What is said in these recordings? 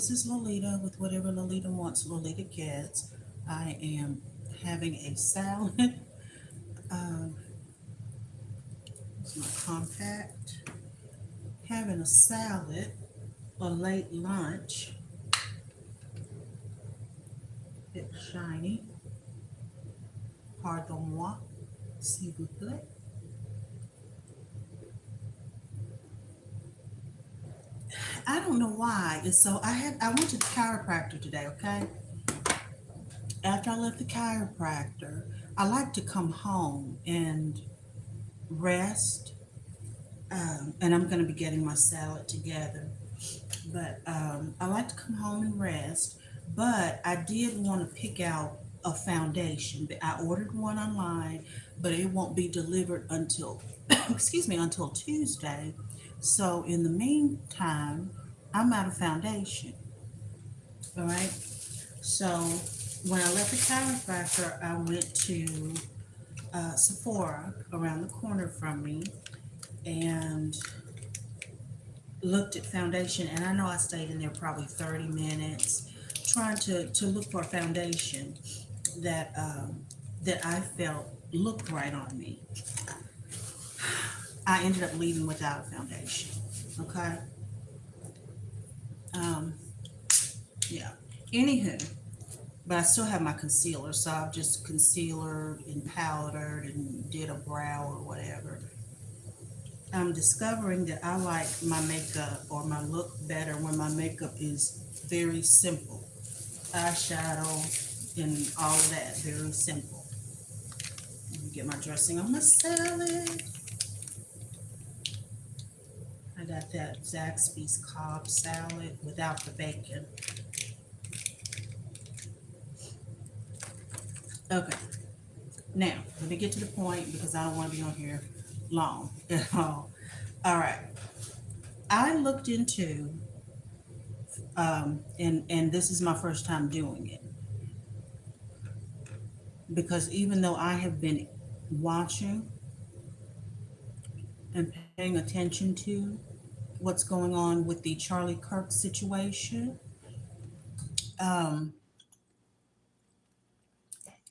this is Lolita with whatever Lolita wants, Lolita gets. I am having a salad. Um, it's my compact. Having a salad, a late lunch. It's shiny. Pardon moi, s'il vous plaît. I don't know why. It's so I went to the chiropractor today, okay? After I left the chiropractor, I like to come home and rest. And I'm going to be getting my salad together. But I like to come home and rest. But I did want to pick out a foundation. I ordered one online, but it won't be delivered until, excuse me, until Tuesday. So in the meantime, I'm out of foundation. All right. So when I left the chiropractor, I went to Sephora around the corner from me and looked at foundation. And I know I stayed in there probably 30 minutes trying to look for a foundation that that I felt looked right on me. I ended up leaving without a foundation. Okay. Um, yeah. Anywho, but I still have my concealer, so I've just concealered and powdered and did a brow or whatever. I'm discovering that I like my makeup or my look better when my makeup is very simple. Eyeshadow and all of that, very simple. Let me get my dressing on my salad. I got that Zaxby's Cobb salad without the bacon. Okay, now let me get to the point because I don't want to be on here long at all. All right, I looked into, and this is my first time doing it because even though I have been watching and paying attention to what's going on with the Charlie Kirk situation, um,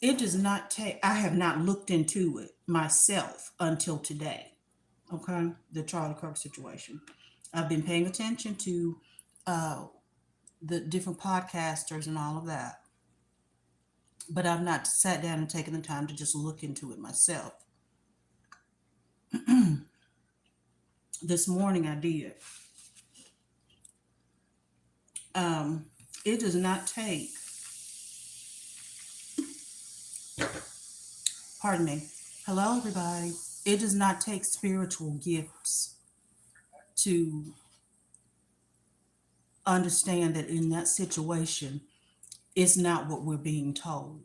it does not take, I have not looked into it myself until today. Okay, the Charlie Kirk situation. I've been paying attention to uh, the different podcasters and all of that, but I've not sat down and taken the time to just look into it myself. This morning I did. Um, it does not take, pardon me, hello everybody. It does not take spiritual gifts to understand that in that situation, it's not what we're being told.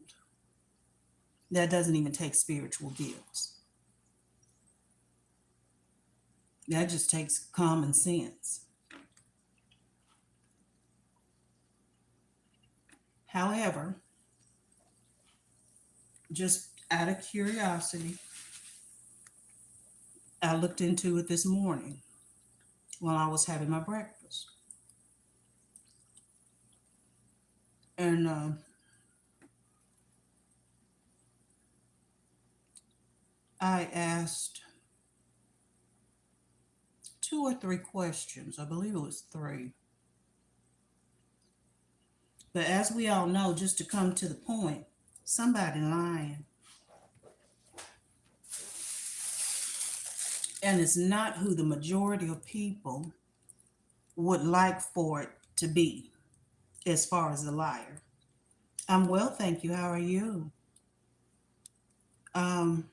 That doesn't even take spiritual gifts. That just takes common sense. However, just out of curiosity, I looked into it this morning while I was having my breakfast. And I asked two or three questions. I believe it was three. But as we all know, just to come to the point, somebody lying. And it's not who the majority of people would like for it to be as far as the liar. I'm well, thank you. How are you? Um,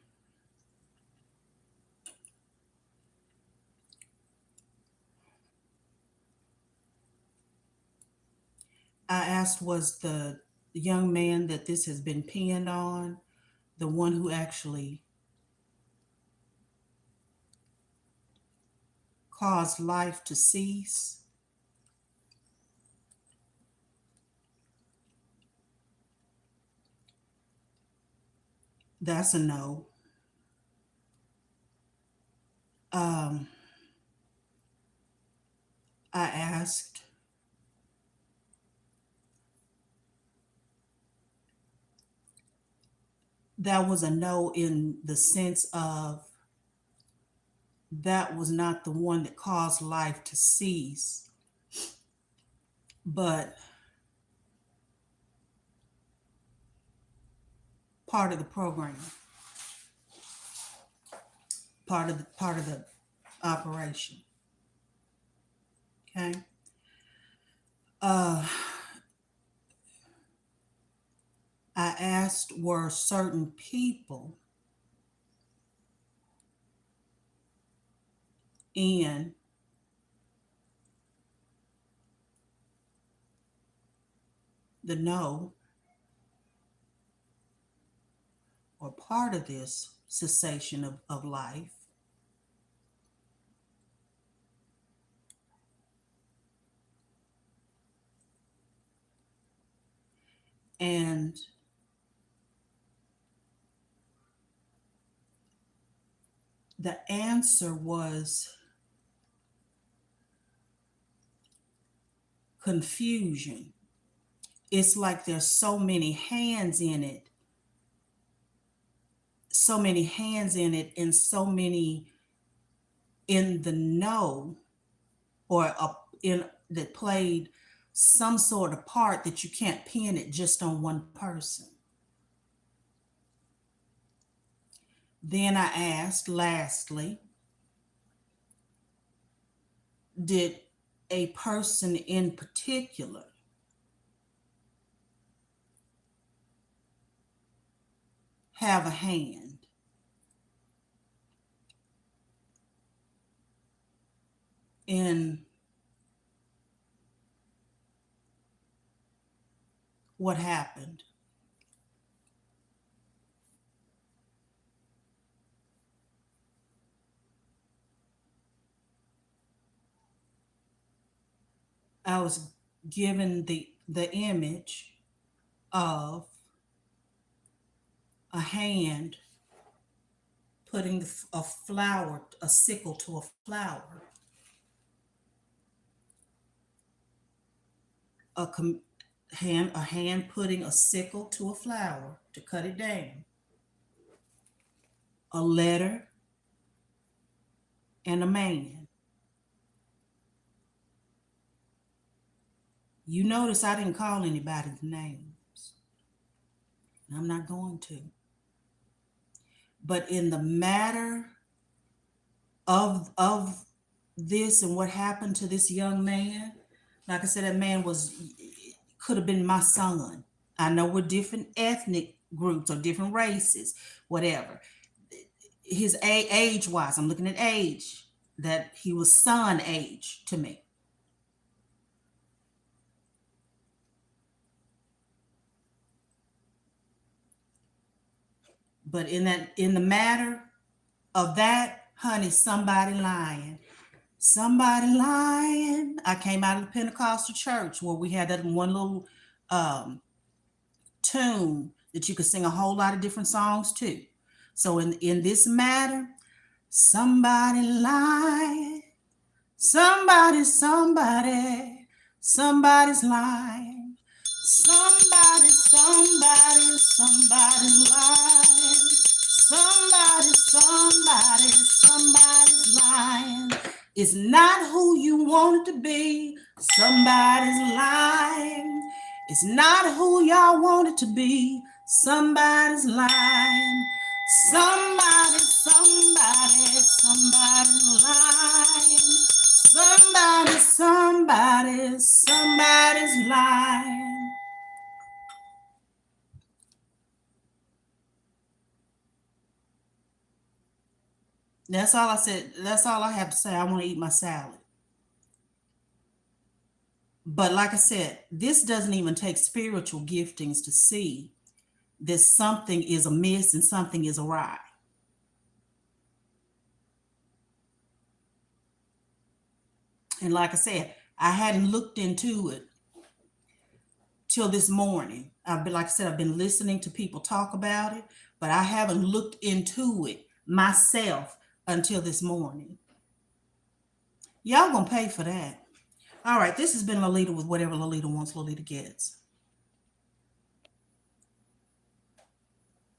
I asked, was the young man that this has been pinned on the one who actually caused life to cease? That's a no. Um, I asked, that was a no in the sense of that was not the one that caused life to cease, but part of the program, part of the operation. Okay. Uh, I asked were certain people in the know or part of this cessation of life, and the answer was confusion. It's like there's so many hands in it, so many hands in it, and so many in the know or in that played some sort of part that you can't pin it just on one person. Then I asked, lastly, did a person in particular have a hand in what happened? I was given the image of a hand putting a flower, a sickle to a flower, a hand putting a sickle to a flower to cut it down, a letter, and a man. You notice I didn't call anybody's names, and I'm not going to. But in the matter of this and what happened to this young man, like I said, that man could have been my son. I know we're different ethnic groups or different races, whatever. His age wise, I'm looking at age, that he was son age to me. But in the matter of that, honey, somebody lying. Somebody lying. I came out of the Pentecostal church where we had that one little tune that you could sing a whole lot of different songs to. So in this matter, somebody lying. Somebody's lying. Somebody's lying. Somebody's lying. It's not who you want it to be. Somebody's lying. It's not who y'all want it to be. Somebody's lying. Somebody's lying. Somebody's lying. That's all I said. That's all I have to say. I want to eat my salad. But like I said, this doesn't even take spiritual giftings to see that something is amiss and something is awry. And like I said, I hadn't looked into it till this morning. Like I said, I've been listening to people talk about it, but I haven't looked into it myself until this morning. Y'all gonna pay for that. All right, this has been Lolita with Whatever Lolita Wants, Lolita Gets.